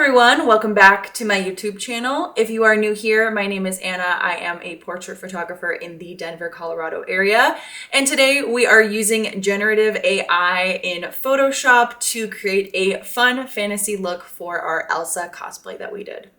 everyone, welcome back to my YouTube channel. If you are new here, my name is Anna. I am a portrait photographer in the Denver, Colorado area. And today we are using generative AI in Photoshop to create a fun fantasy look for our Elsa cosplay that we did.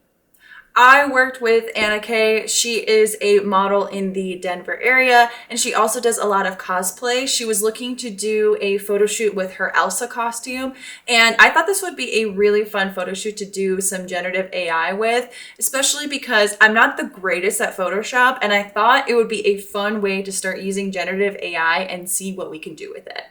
I worked with Anakay. She is a model in the Denver area, and she also does a lot of cosplay. She was looking to do a photo shoot with her Elsa costume, and I thought this would be a really fun photo shoot to do some generative AI with, especially because I'm not the greatest at Photoshop, and I thought it would be a fun way to start using generative AI and see what we can do with it.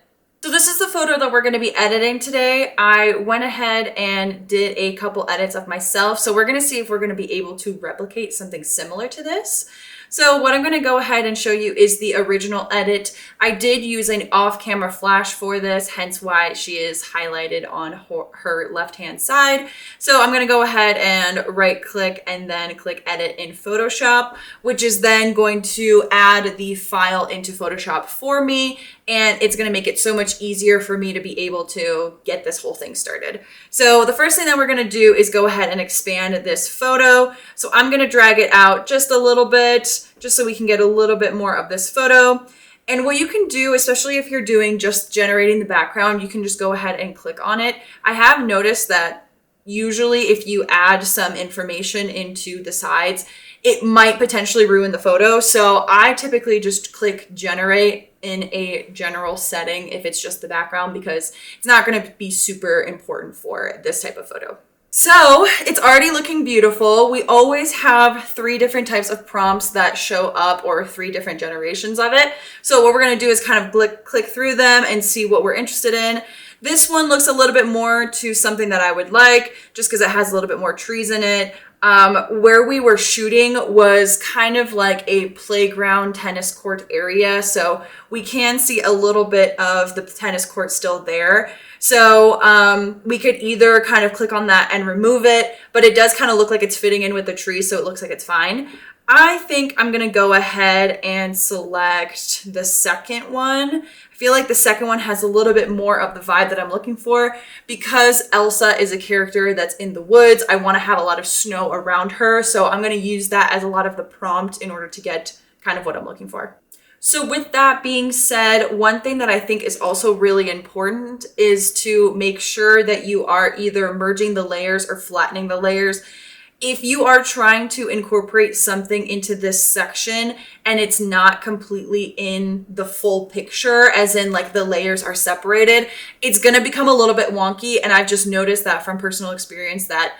So this is the photo that we're going to be editing today. I went ahead and did a couple edits of myself. So we're going to see if we're going to be able to replicate something similar to this. So what I'm going to go ahead and show you is the original edit. I did use an off-camera flash for this, hence why she is highlighted on her left-hand side. So I'm going to go ahead and right-click and then click Edit in Photoshop, which is then going to add the file into Photoshop for me. And it's going to make it so much easier for me to be able to get this whole thing started. So the first thing that we're going to do is go ahead and expand this photo. So I'm going to drag it out just a little bit, just so we can get a little bit more of this photo. And what you can do, especially if you're doing just generating the background, you can just go ahead and click on it. I have noticed that usually if you add some information into the sides, it might potentially ruin the photo. So I typically just click generate in a general setting if it's just the background, because it's not going to be super important for this type of photo. So it's already looking beautiful. We always have 3 different types of prompts that show up, or 3 different generations of it. So what we're going to do is kind of click through them and see what we're interested in. This one looks a little bit more to something that I would like, just because it has a little bit more trees in it. Where we were shooting was kind of like a playground tennis court area. So we can see a little bit of the tennis court still there. So we could either kind of click on that and remove it, but it does kind of look like it's fitting in with the tree, so it looks like it's fine. I think I'm going to go ahead and select the second one. I feel like the second one has a little bit more of the vibe that I'm looking for. Because Elsa is a character that's in the woods, I want to have a lot of snow around her. So I'm going to use that as a lot of the prompt in order to get kind of what I'm looking for. So with that being said, one thing that I think is also really important is to make sure that you are either merging the layers or flattening the layers. If you are trying to incorporate something into this section and it's not completely in the full picture, as in like the layers are separated, it's going to become a little bit wonky. And I've just noticed that from personal experience that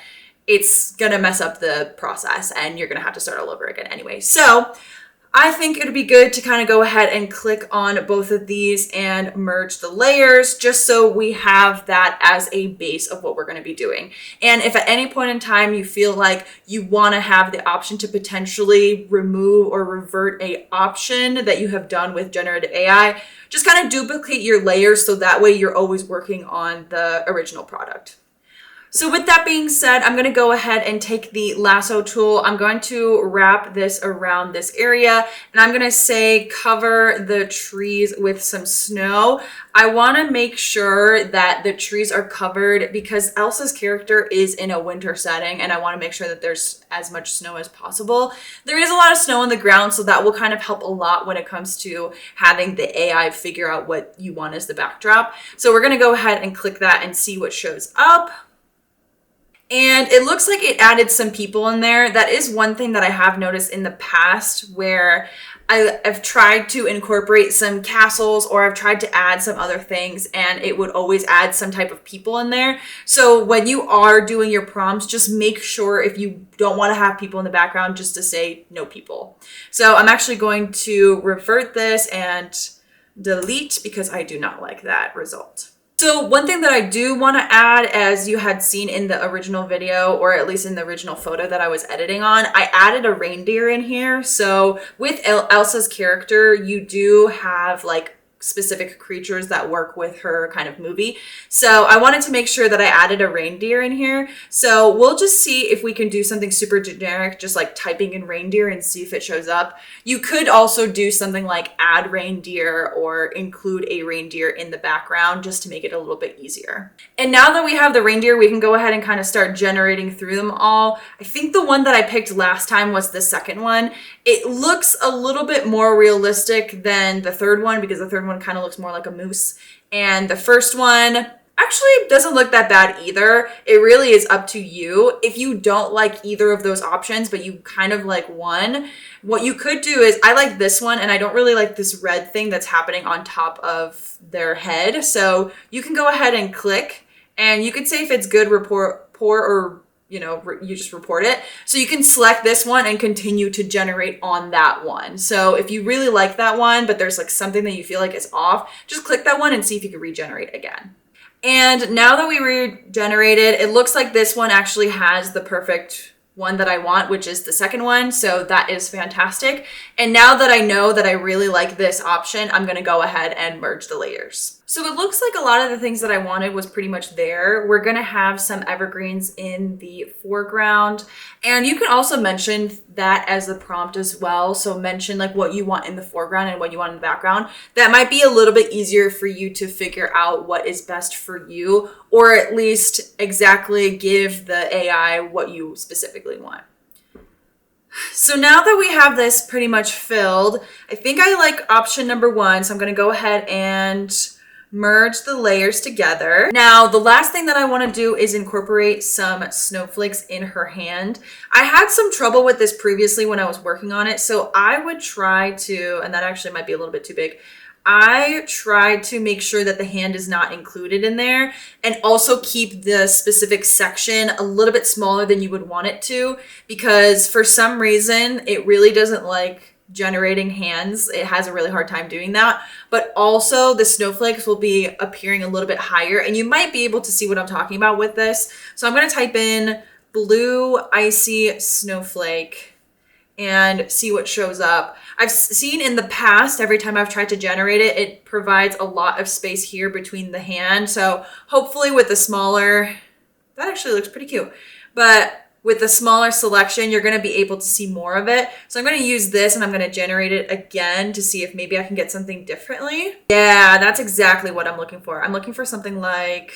it's going to mess up the process and you're going to have to start all over again anyway. So I think it would be good to kind of go ahead and click on both of these and merge the layers, just so we have that as a base of what we're going to be doing. And if at any point in time you feel like you want to have the option to potentially remove or revert a option that you have done with generative AI, just kind of duplicate your layers so that way you're always working on the original product. So with that being said, I'm going to go ahead and take the lasso tool. I'm going to wrap this around this area, and I'm going to say cover the trees with some snow. I want to make sure that the trees are covered because Elsa's character is in a winter setting, and I want to make sure that there's as much snow as possible. There is a lot of snow on the ground, so that will kind of help a lot when it comes to having the AI figure out what you want as the backdrop. So we're going to go ahead and click that and see what shows up. And it looks like it added some people in there. That is one thing that I have noticed in the past where I've tried to incorporate some castles, or I've tried to add some other things, and it would always add some type of people in there. So when you are doing your prompts, just make sure, if you don't want to have people in the background, just to say no people. So I'm actually going to revert this and delete because I do not like that result. So one thing that I do want to add, as you had seen in the original video, or at least in the original photo that I was editing on, I added a reindeer in here. So with Elsa's character, you do have like specific creatures that work with her kind of movie. So I wanted to make sure that I added a reindeer in here. So we'll just see if we can do something super generic, just like typing in reindeer and see if it shows up. You could also do something like add reindeer or include a reindeer in the background just to make it a little bit easier. And now that we have the reindeer, we can go ahead and kind of start generating through them all. I think the one that I picked last time was the second one. It looks a little bit more realistic than the third one because the third one kind of looks more like a moose. And the first one actually doesn't look that bad either. It really is up to you. If you don't like either of those options, but you kind of like one, what you could do is, I like this one and I don't really like this red thing that's happening on top of their head. So you can go ahead and click and you could say if it's good, report, or you just report it. So you can select this one and continue to generate on that one. So if you really like that one, but there's like something that you feel like is off, just click that one and see if you can regenerate again. And now that we regenerated, it looks like this one actually has the perfect one that I want, which is the second one. So that is fantastic. And now that I know that I really like this option, I'm going to go ahead and merge the layers. So it looks like a lot of the things that I wanted was pretty much there. We're going to have some evergreens in the foreground. And you can also mention that as a prompt as well. So mention like what you want in the foreground and what you want in the background. That might be a little bit easier for you to figure out what is best for you, or at least exactly give the AI what you specifically want. So now that we have this pretty much filled, I think I like option number one. So I'm going to go ahead and merge the layers together. Now, the last thing that I want to do is incorporate some snowflakes in her hand. I had some trouble with this previously when I was working on it, so I would try to, and that actually might be a little bit too big, I tried to make sure that the hand is not included in there and also keep the specific section a little bit smaller than you would want it to, because for some reason it really doesn't like generating hands. It has a really hard time doing that. But also the snowflakes will be appearing a little bit higher, and you might be able to see what I'm talking about with this. So I'm going to type in blue icy snowflake and see what shows up. I've seen in the past, every time I've tried to generate it, it provides a lot of space here between the hand. So hopefully with the smaller, that actually looks pretty cute. But with the smaller selection, you're going to be able to see more of it. So I'm going to use this and I'm going to generate it again to see if maybe I can get something differently. Yeah, that's exactly what I'm looking for. I'm looking for something like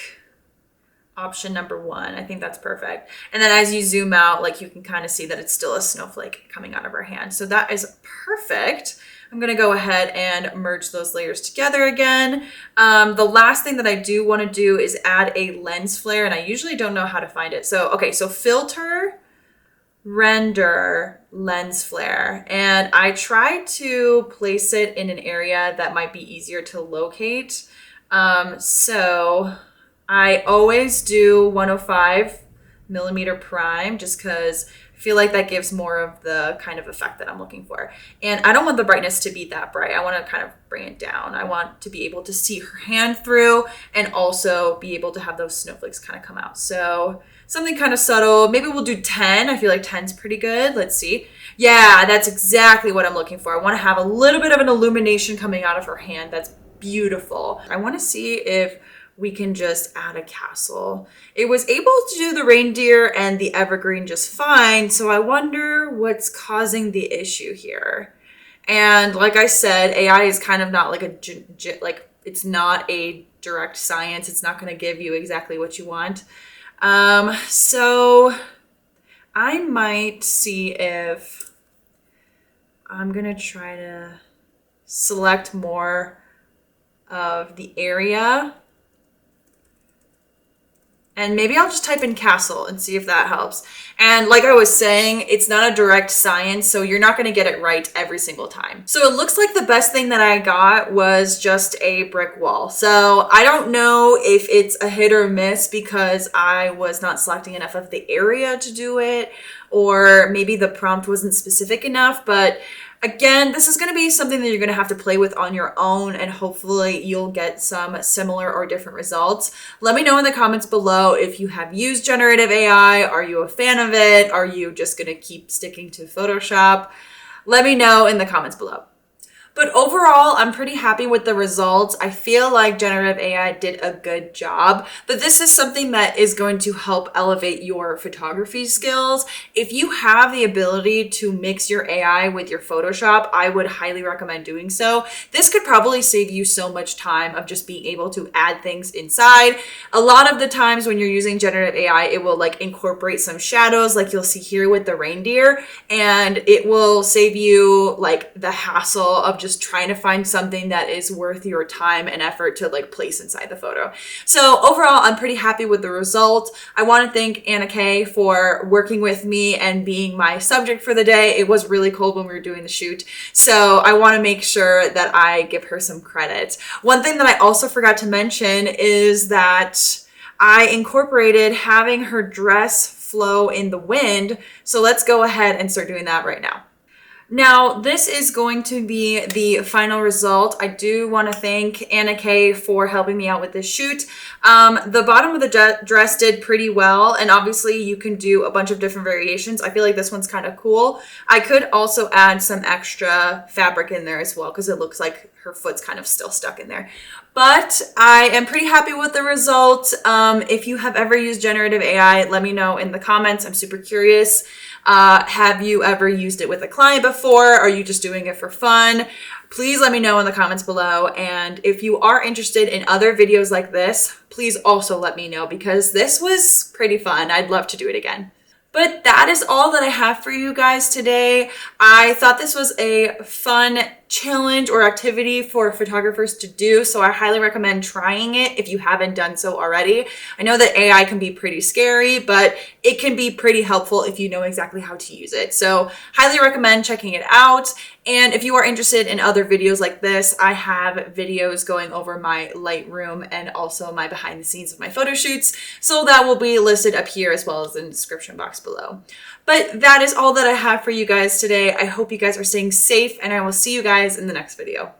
option number one. I think that's perfect. And then as you zoom out, like you can kind of see that it's still a snowflake coming out of her hand. So that is perfect. I'm going to go ahead and merge those layers together again. The last thing that I do want to do is add a lens flare, and I usually don't know how to find it. So, okay, so filter, render, lens flare. And I tried to place it in an area that might be easier to locate. So I always do 105mm prime just because I feel like that gives more of the kind of effect that I'm looking for. And I don't want the brightness to be that bright. I want to kind of bring it down. I want to be able to see her hand through and also be able to have those snowflakes kind of come out. So something kind of subtle. Maybe we'll do 10. I feel like 10's pretty good. Let's see. Yeah, that's exactly what I'm looking for. I want to have a little bit of an illumination coming out of her hand. That's beautiful. I want to see if we can just add a castle. It was able to do the reindeer and the evergreen just fine, so I wonder what's causing the issue here. And like I said, AI is kind of not like it's not a direct science. It's not going to give you exactly what you want. So I might see if I'm going to try to select more of the area. And maybe I'll just type in castle and see if that helps. And like I was saying, it's not a direct science, so you're not going to get it right every single time. So it looks like the best thing that I got was just a brick wall. So I don't know if it's a hit or miss because I was not selecting enough of the area to do it, or maybe the prompt wasn't specific enough, but again, this is going to be something that you're going to have to play with on your own, and hopefully you'll get some similar or different results. Let me know in the comments below if you have used generative AI. Are you a fan of it? Are you just going to keep sticking to Photoshop? Let me know in the comments below. But overall, I'm pretty happy with the results. I feel like generative AI did a good job, but this is something that is going to help elevate your photography skills. If you have the ability to mix your AI with your Photoshop, I would highly recommend doing so. This could probably save you so much time of just being able to add things inside. A lot of the times when you're using generative AI, it will like incorporate some shadows like you'll see here with the reindeer, and it will save you like the hassle of just trying to find something that is worth your time and effort to like place inside the photo. So overall, I'm pretty happy with the result. I want to thank Anakay for working with me and being my subject for the day. It was really cold when we were doing the shoot, so I want to make sure that I give her some credit. One thing that I also forgot to mention is that I incorporated having her dress flow in the wind. So let's go ahead and start doing that right now. Now, this is going to be the final result. I do want to thank Anakay for helping me out with this shoot. The bottom of the dress did pretty well, and obviously you can do a bunch of different variations. I feel like this one's kind of cool. I could also add some extra fabric in there as well because it looks like her foot's kind of still stuck in there. But I am pretty happy with the result. If you have ever used generative AI, let me know in the comments. I'm super curious. Have you ever used it with a client before? Are you just doing it for fun? Please let me know in the comments below. And if you are interested in other videos like this, please also let me know because this was pretty fun. I'd love to do it again. But that is all that I have for you guys today. I thought this was a fun challenge or activity for photographers to do, so I highly recommend trying it if you haven't done so already. I know that AI can be pretty scary, but it can be pretty helpful if you know exactly how to use it. So highly recommend checking it out. And if you are interested in other videos like this, I have videos going over my Lightroom and also my behind the scenes of my photo shoots. So that will be listed up here as well as in the description box below. But that is all that I have for you guys today. I hope you guys are staying safe, and I will see you guys in the next video.